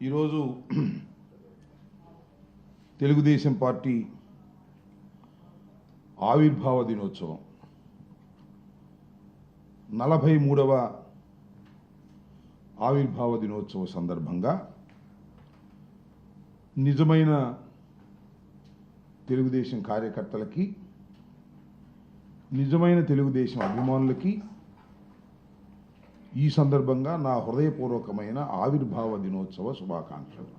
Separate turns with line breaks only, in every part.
ఈరోజు తెలుగుదేశం పార్టీ ఆవిర్భావ దినోత్సవం 43వ ఆవిర్భావ దినోత్సవ సందర్భంగా నిజమైన తెలుగుదేశం కార్యకర్తలకి, నిజమైన తెలుగుదేశం అభిమానులకి ఈ సందర్భంగా నా హృదయపూర్వకమైన ఆవిర్భావ దినోత్సవ శుభాకాంక్షలు.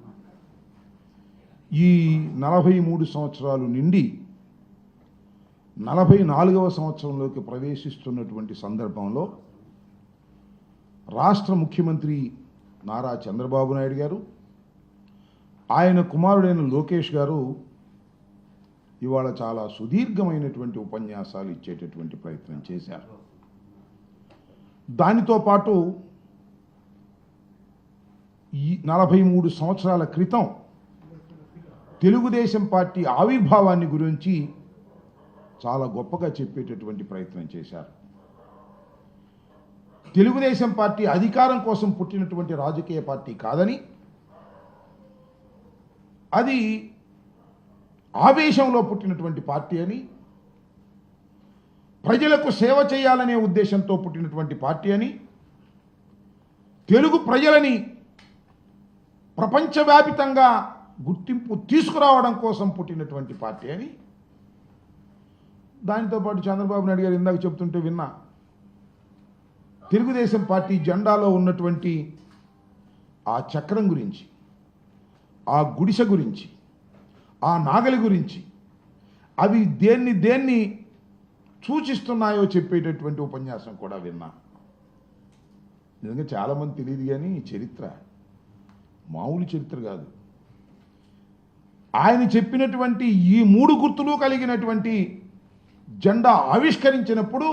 ఈ 43 సంవత్సరాలు నిండి 44వ సంవత్సరంలోకి ప్రవేశిస్తున్నటువంటి సందర్భంలో రాష్ట్ర ముఖ్యమంత్రి నారా చంద్రబాబు నాయుడు గారు, ఆయన కుమారుడైన లోకేష్ గారు ఇవాళ చాలా సుదీర్ఘమైనటువంటి ఉపన్యాసాలు ఇచ్చేటటువంటి ప్రయత్నం చేశారు. దానితో పాటు ఈ 43 సంవత్సరాల క్రితం తెలుగుదేశం పార్టీ ఆవిర్భావాన్ని గురించి చాలా గొప్పగా చెప్పేటటువంటి ప్రయత్నం చేశారు. తెలుగుదేశం పార్టీ అధికారం కోసం పుట్టినటువంటి రాజకీయ పార్టీ కాదని, అది ఆవేశంలో పుట్టినటువంటి పార్టీ అని, ప్రజలకు సేవ చేయాలనే ఉద్దేశంతో పుట్టినటువంటి పార్టీ అని, తెలుగు ప్రజలని ప్రపంచవ్యాపితంగా గుర్తింపు తీసుకురావడం కోసం పుట్టినటువంటి పార్టీ అని. దానితో పాటు చంద్రబాబు నాయుడు గారు ఇందాక చెప్తుంటే విన్నా, తెలుగుదేశం పార్టీ జెండాలో ఉన్నటువంటి ఆ చక్రం గురించి, ఆ గుడిసె గురించి, ఆ నాగలి గురించి, అవి దేన్ని సూచిస్తున్నాయో చెప్పేటటువంటి ఉపన్యాసం కూడా విన్నా. నిజంగా చాలామంది తెలియదు, కానీ చరిత్ర మామూలు చరిత్ర కాదు. ఆయన చెప్పినటువంటి ఈ 3 గుర్తులు కలిగినటువంటి జెండా ఆవిష్కరించినప్పుడు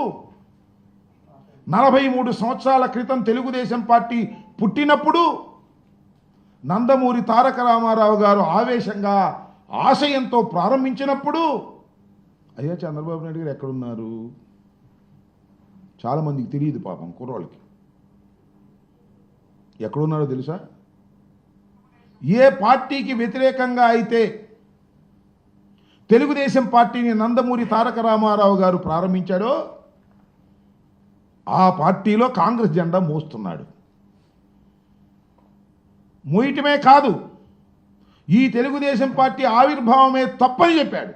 43 సంవత్సరాల క్రితం తెలుగుదేశం పార్టీ పుట్టినప్పుడు నందమూరి తారక రామారావు గారు ఆవేశంగా ఆశయంతో ప్రారంభించినప్పుడు, అయ్యా చంద్రబాబు నాయుడు గారు ఎక్కడున్నారు? చాలామందికి తెలియదు, పాపం కుర్రోళ్ళకి. ఎక్కడున్నారో తెలుసా? ఏ పార్టీకి వ్యతిరేకంగా అయితే తెలుగుదేశం పార్టీని నందమూరి తారక రామారావు గారు ప్రారంభించాడో ఆ పార్టీలో కాంగ్రెస్ జెండా మోస్తున్నాడు. మోయటమే కాదు, ఈ తెలుగుదేశం పార్టీ ఆవిర్భావమే తప్పని చెప్పాడు.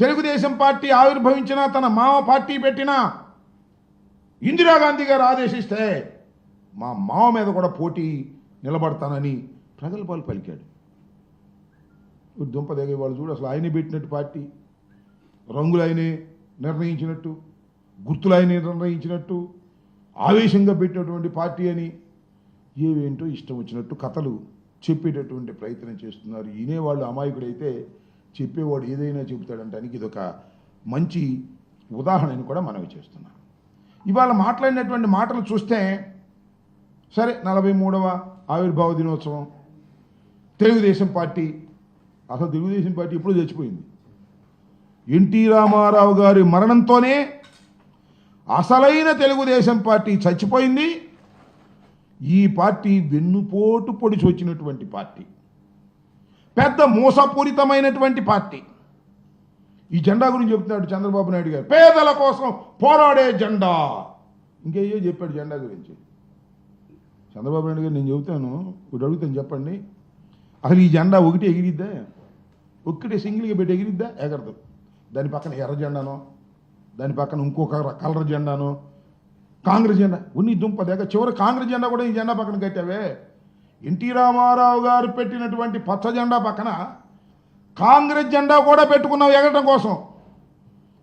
తెలుగుదేశం పార్టీ ఆవిర్భవించినా, తన మామ పార్టీ పెట్టినా, ఇందిరాగాంధీ గారు ఆదేశిస్తే మా మామ మీద కూడా పోటీ నిలబడతానని ప్రగల్భాలు పలికాడు. దుంపదగే వాళ్ళు చూడు, అసలు ఆయనే పెట్టినట్టు పార్టీ, రంగులు ఆయనే నిర్ణయించినట్టు, గుర్తులు ఆయనే నిర్ణయించినట్టు, ఆవేశంగా పెట్టినటువంటి పార్టీ అని ఏవేంటో ఇష్టం వచ్చినట్టు కథలు చెప్పేటటువంటి ప్రయత్నం చేస్తున్నారు. వినేవాళ్ళు అమాయకుడైతే చెప్పేవాడు ఏదైనా చెబుతాడంటానికి ఇదొక మంచి ఉదాహరణని కూడా మనవి చేస్తున్నాం. ఇవాళ మాట్లాడినటువంటి మాటలు చూస్తే, సరే 43వ ఆవిర్భావ దినోత్సవం, తెలుగుదేశం పార్టీ, అసలు తెలుగుదేశం పార్టీ ఎప్పుడూ చచ్చిపోయింది. ఎన్టీ రామారావు గారి మరణంతోనే అసలైన తెలుగుదేశం పార్టీ చచ్చిపోయింది. ఈ పార్టీ వెన్నుపోటు పొడిచి వచ్చినటువంటి పార్టీ, పెద్ద మోసపూరితమైనటువంటి పార్టీ. ఈ జెండా గురించి చెప్తున్నాడు చంద్రబాబు నాయుడు గారు, పేదల కోసం పోరాడే జెండా. ఇంకేయో చెప్పాడు జెండా గురించి చంద్రబాబు నాయుడు గారు. నేను చెబుతాను, ఇప్పుడు అడుగుతాను, చెప్పండి, అసలు ఈ జెండా ఒకటి ఎగిరిద్దా? ఒక్కటే సింగిల్గా పెట్టి ఎగిరిద్దా? ఎగరదు. దాని పక్కన ఎర్ర జెండానో, దాని పక్కన ఇంకొక కలర్ జెండానో, కాంగ్రెస్ జెండా ఉన్ని దుంప దగ్గర చివరి కాంగ్రెస్ జెండా కూడా ఈ జెండా పక్కన కట్టావే. ఎన్టీ రామారావు గారు పెట్టినటువంటి పచ్చ జెండా పక్కన కాంగ్రెస్ జెండా కూడా పెట్టుకున్నావు ఎగరడం కోసం.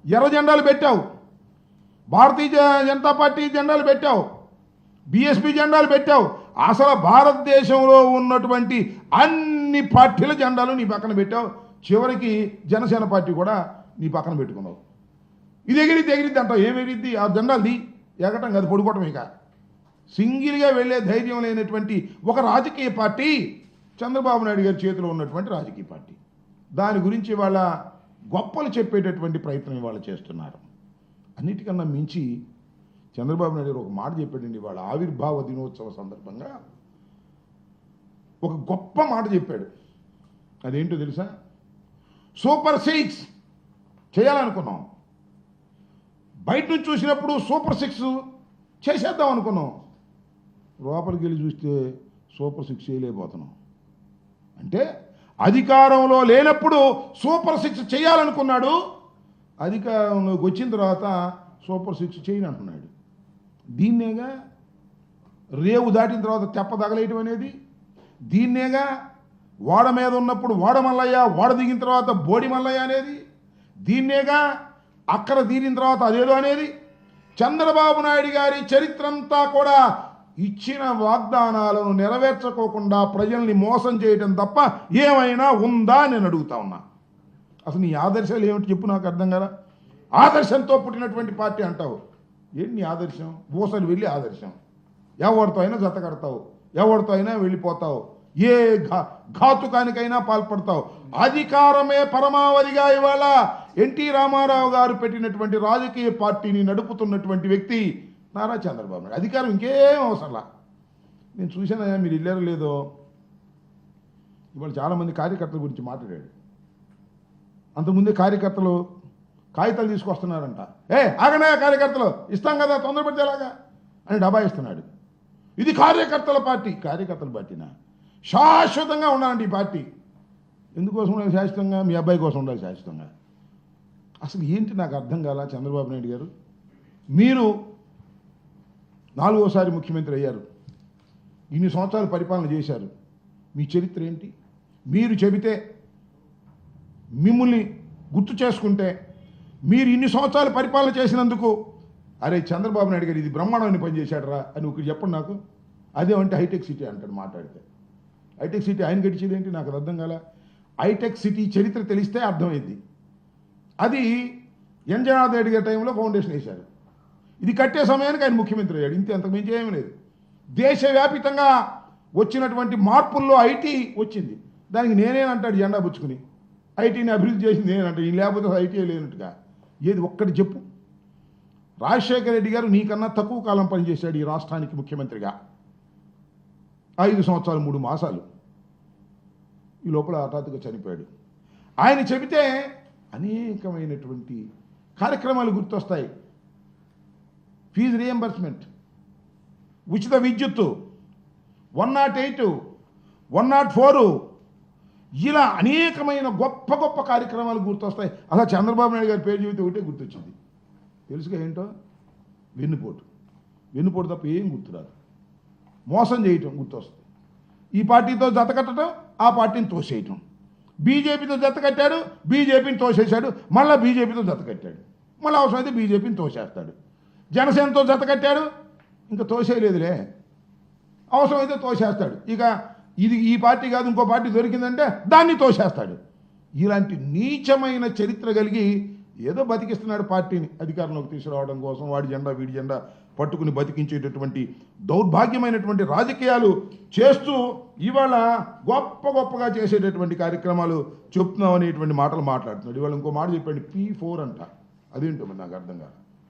ఎర్ర జెండాలు పెట్టావు, భారతీయ జనతా పార్టీ జెండాలు పెట్టావు, బీఎస్పీ జెండాలు పెట్టావు. అసలు భారతదేశంలో ఉన్నటువంటి అన్ని పార్టీల జెండాలు నీ పక్కన పెట్టావు. చివరికి జనసేన పార్టీ కూడా నీ పక్కన పెట్టుకున్నావు. ఇది ఎగిరిద్ది అంటావు. ఏం ఎగిరిద్ది? ఆ జెండాలది ఎగటం కాదు, పడుకోవటం. ఇక సింగిల్గా వెళ్ళే ధైర్యం లేనటువంటి ఒక రాజకీయ పార్టీ చంద్రబాబు నాయుడు గారి చేతిలో ఉన్నటువంటి రాజకీయ పార్టీ. దాని గురించి వాళ్ళ గొప్పలు చెప్పేటటువంటి ప్రయత్నం ఇవాళ చేస్తున్నారు. అన్నిటికన్నా మించి చంద్రబాబు నాయుడు ఒక మాట చెప్పాడండి. వాళ్ళ ఆవిర్భావ దినోత్సవ సందర్భంగా ఒక గొప్ప మాట చెప్పాడు. అదేంటో తెలుసా? సూపర్ 6 చేయాలనుకున్నాం. బయట నుంచి చూసినప్పుడు సూపర్ 6 చేసేద్దాం అనుకున్నాం. లోపలికి వెళ్ళి చూస్తే సూపర్ 6 చేయలేకపోతున్నాం. అంటే అధికారంలో లేనప్పుడు సూపర్ 6 చేయాలనుకున్నాడు, అధికారంలోకి వచ్చిన తర్వాత సూపర్ 6 చేయని అంటున్నాడు. దీన్నేగా రేవు దాటిన తర్వాత తెప్ప తగలేయటం అనేది, దీన్నేగా వాడ మీద ఉన్నప్పుడు వాడ మల్లయ్య, వాడ దిగిన తర్వాత బోడి మల్లయ్య అనేది, దీన్నేగా అక్కడ తీరిన తర్వాత అదేదో అనేది. చంద్రబాబు నాయుడు గారి చరిత్ర అంతా కూడా ఇచ్చిన వాగ్దానాలను నెరవేర్చుకోకుండా ప్రజల్ని మోసం చేయడం తప్ప ఏమైనా ఉందా నేను అడుగుతా ఉన్నా. అసలు నీ ఆదర్శాలు ఏమిటి చెప్పు, నాకు అర్థం కదా. ఆదర్శంతో పుట్టినటువంటి పార్టీ అంటావు. ఏంటి నీ ఆదర్శం? బోసలు వెళ్ళి ఆదర్శం. ఎవరితో అయినా జత కడతావు, ఎవరితో అయినా వెళ్ళిపోతావు, ఏ ఘాతుకానికైనా పాల్పడతావు. అధికారమే పరమావధిగా ఇవాళ ఎన్టీ రామారావు గారు పెట్టినటువంటి రాజకీయ పార్టీని నడుపుతున్నటువంటి వ్యక్తి నారా చంద్రబాబు నాయుడు. అధికారం ఇంకేం అవసరంలా. నేను చూశానయ్యా, మీరు వెళ్ళారో లేదో, ఇవాళ చాలామంది కార్యకర్తల గురించి మాట్లాడాడు. అంతకుముందే కార్యకర్తలు కాగితాలు తీసుకొస్తున్నారంట. ఆగనాయా కార్యకర్తలు, ఇస్తాం కదా తొందరపడితేలాగా అని డబ్బా ఇస్తున్నాడు. ఇది కార్యకర్తల పార్టీ. కార్యకర్తల పార్టీనా? శాశ్వతంగా ఉండాలంటే ఈ పార్టీ. ఎందుకోసం ఉండాలి శాశ్వతంగా? మీ అబ్బాయి కోసం ఉండాలి శాశ్వతంగా. అసలు ఏంటి నాకు అర్థం కాల. చంద్రబాబు నాయుడు గారు, మీరు 4వసారి ముఖ్యమంత్రి అయ్యారు, ఇన్ని సంవత్సరాలు పరిపాలన చేశారు. మీ చరిత్ర ఏంటి? మీరు చెబితే, మిమ్మల్ని గుర్తు చేసుకుంటే, మీరు ఇన్ని సంవత్సరాలు పరిపాలన చేసినందుకు అరే చంద్రబాబు నాయుడు గారు ఇది బ్రహ్మాండమైన పని చేశాడరా అని ఒకటి చెప్పండి నాకు. అదేమంటే హైటెక్ సిటీ అంటాడు మాట్లాడితే. హైటెక్ సిటీ ఆయన గడిచేది ఏంటి నాకు అర్థం కాల. హైటెక్ సిటీ చరిత్ర తెలిస్తే అర్థమైంది. అది ఎన్ జనార్దన్ రెడ్డి గారి టైంలో ఫౌండేషన్ వేశారు. ఇది కట్టే సమయానికి ఆయన ముఖ్యమంత్రి అయ్యాడు. ఇంతే, అంతకు మించి ఏమీ లేదు. దేశవ్యాపితంగా వచ్చినటువంటి మార్పుల్లో ఐటీ వచ్చింది. దానికి నేనేనంటాడు జెండా పుచ్చుకుని. ఐటీని అభివృద్ధి చేసింది నేనంటాడు. ఈ లేకపోతే ఐటీ లేనట్టుగా. ఏది ఒక్కటి చెప్పు. రాజశేఖర రెడ్డి గారు నీకన్నా తక్కువ కాలం పనిచేశాడు ఈ రాష్ట్రానికి ముఖ్యమంత్రిగా. 5 సంవత్సరాలు 3 మాసాలు. ఈ లోపల హఠాత్తుగా చనిపోయాడు. ఆయన చెబితే అనేకమైనటువంటి కార్యక్రమాలు గుర్తొస్తాయి. ఫీజు రియంబర్స్మెంట్, ఉచిత విద్యుత్తు, 108, 104, ఇలా అనేకమైన గొప్ప గొప్ప కార్యక్రమాలు గుర్తొస్తాయి. అలా చంద్రబాబు నాయుడు గారి పేరు చెబితే ఒకటే గుర్తొచ్చింది. తెలుసుగా ఏంటో? వెన్నుపోటు తప్ప ఏం గుర్తురాదు. మోసం చేయటం గుర్తొస్తుంది. ఈ పార్టీతో జత కట్టడం, ఆ పార్టీని తోసేయటం. బీజేపీతో జత కట్టాడు, బీజేపీని తోసేశాడు, మళ్ళీ బీజేపీతో జత కట్టాడు, మళ్ళీ అవసరమైతే బీజేపీని తోసేస్తాడు. జనసేనతో జత కట్టాడు, ఇంకా తోసేయలేదులే, అవసరమైతే తోసేస్తాడు. ఇక ఇది ఈ పార్టీ కాదు ఇంకో పార్టీ దొరికిందంటే దాన్ని తోసేస్తాడు. ఇలాంటి నీచమైన చరిత్ర కలిగి ఏదో బతికిస్తున్నాడు పార్టీని అధికారంలోకి తీసుకురావడం కోసం. వాడి జెండా వీడి జెండా పట్టుకుని బతికించేటటువంటి దౌర్భాగ్యమైనటువంటి రాజకీయాలు చేస్తూ ఇవాళ గొప్పగా చేసేటటువంటి కార్యక్రమాలు చెప్తున్నాం అనేటువంటి మాటలు మాట్లాడుతున్నాడు. ఇవాళ ఇంకో మాట చెప్పండి, P4 అంట. అదేంటో మరి నాకు అర్థం కాదు.